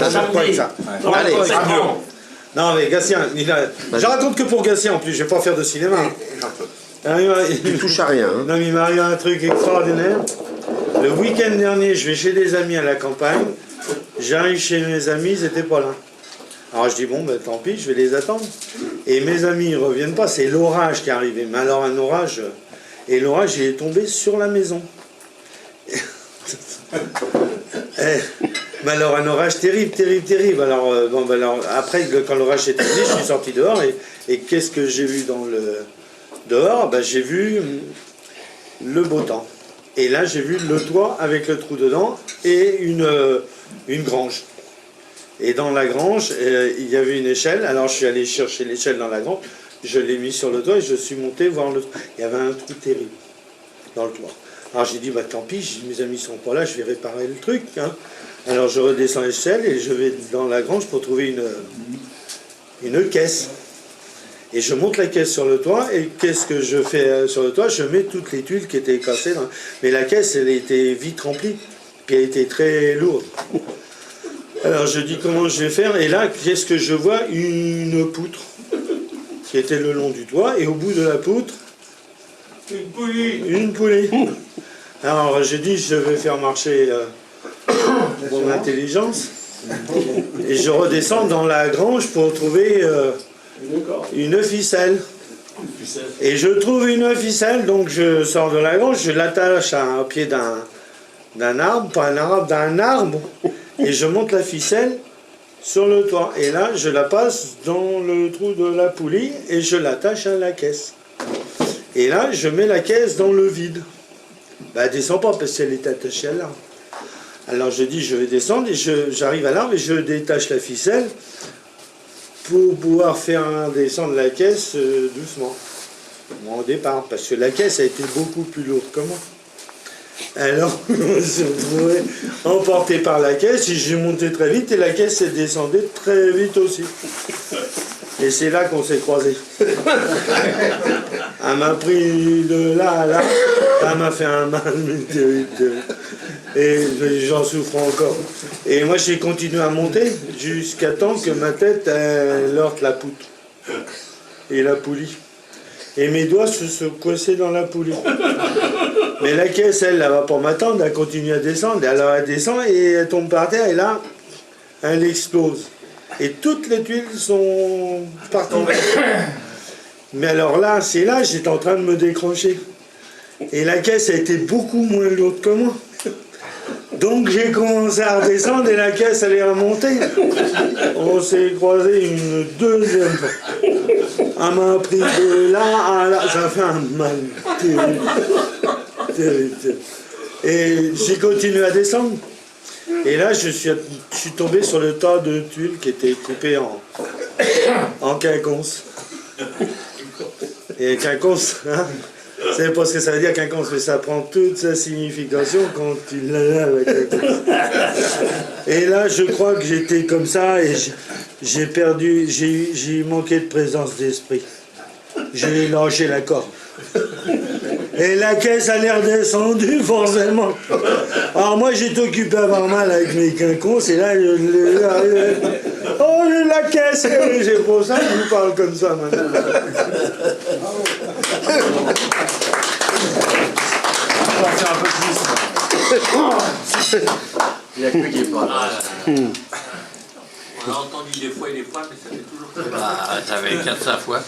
n'importe quoi avec ça. Ouais. Allez, Ouais. non mais Gatien, je raconte que pour Gatien en plus, je vais pas faire de cinéma. Tu touches à rien. Hein. Non mais il m'arrive un truc extraordinaire. Le week-end dernier, je vais chez des amis à la campagne. J'arrive chez mes amis, ils n'étaient pas là. Alors je dis bon ben tant pis, je vais les attendre. Et mes amis ils reviennent pas, c'est l'orage qui est arrivé. Mais alors un orage, et l'orage il est tombé sur la maison. Mais alors un orage terrible, terrible, terrible. Alors, alors après quand l'orage est terminé, je suis sorti dehors et qu'est-ce que j'ai vu dans le dehors? Ben, j'ai vu le beau temps. Et là j'ai vu le toit avec le trou dedans et une grange. Et dans la grange, il y avait une échelle. Alors je suis allé chercher l'échelle dans la grange, je l'ai mis sur le toit et je suis monté voir le toit. Il y avait un trou terrible dans le toit. Alors j'ai dit, bah tant pis, mes amis sont pas là, je vais réparer le truc. Hein. Alors je redescends l'échelle et je vais dans la grange pour trouver une caisse. Et je monte la caisse sur le toit, et qu'est-ce que je fais sur le toit? Je mets toutes les tuiles qui étaient cassées. Mais la caisse, elle était vite remplie, puis elle était très lourde. Alors je dis comment je vais faire, et là, qu'est-ce que je vois? Une poutre qui était le long du toit, et au bout de la poutre, une poulie. Alors je dis, je vais faire marcher mon intelligence, et je redescends dans la grange pour trouver une ficelle. Et je trouve une ficelle, donc je sors de la grange, je l'attache au pied d'un arbre, pas un arbre, d'un arbre, et je monte la ficelle sur le toit. Et là, je la passe dans le trou de la poulie et je l'attache à la caisse. Et là, je mets la caisse dans le vide. Bah, elle descend pas parce qu'elle est attachée à l'arbre. Alors je dis, je vais descendre, et j'arrive à l'arbre et je détache la ficelle pour pouvoir faire descendre la caisse doucement. Bon, au départ, parce que la caisse a été beaucoup plus lourde que moi. Alors, je me suis retrouvé emporté par la caisse, et j'ai monté très vite, et la caisse est descendue très vite aussi. Et c'est là qu'on s'est croisés. Elle m'a pris de là à là, elle m'a fait un mal terrible. Et j'en souffre encore. Et moi j'ai continué à monter jusqu'à temps que ma tête heurte la poutre et la poulie. Et mes doigts se coinçaient dans la poulie. Mais la caisse, elle va pas m'attendre, elle continue à descendre. Alors elle descend et elle tombe par terre, et là, elle explose. Et toutes les tuiles sont parties. Mais alors là, c'est là, j'étais en train de me décrocher. Et la caisse a été beaucoup moins lourde que moi. Donc j'ai commencé à redescendre et la caisse allait remonter. On s'est croisés une deuxième fois. Elle m'a pris de là à là. Ça fait un mal terrible. Terrible. Et j'ai continué à descendre. Et là, je suis tombé sur le tas de tuiles qui étaient coupées en quinconce. Et quinconce, hein, vous savez pas ce que ça veut dire quinconce, mais ça prend toute sa signification quand tu l'as avec quinconce. Et là, je crois que j'étais comme ça et j'ai perdu, j'ai manqué de présence d'esprit. J'ai lâché la corde. Et la caisse a l'air descendue forcément. Alors moi j'étais occupé à avoir mal avec mes quinconces et là oh la caisse, c'est pour ça que je vous parle comme ça maintenant. On va faire un peu plus. Il y a que qui est pas là. On a entendu des fois et des fois, mais ça fait toujours... Ah, ça fait 400 fois.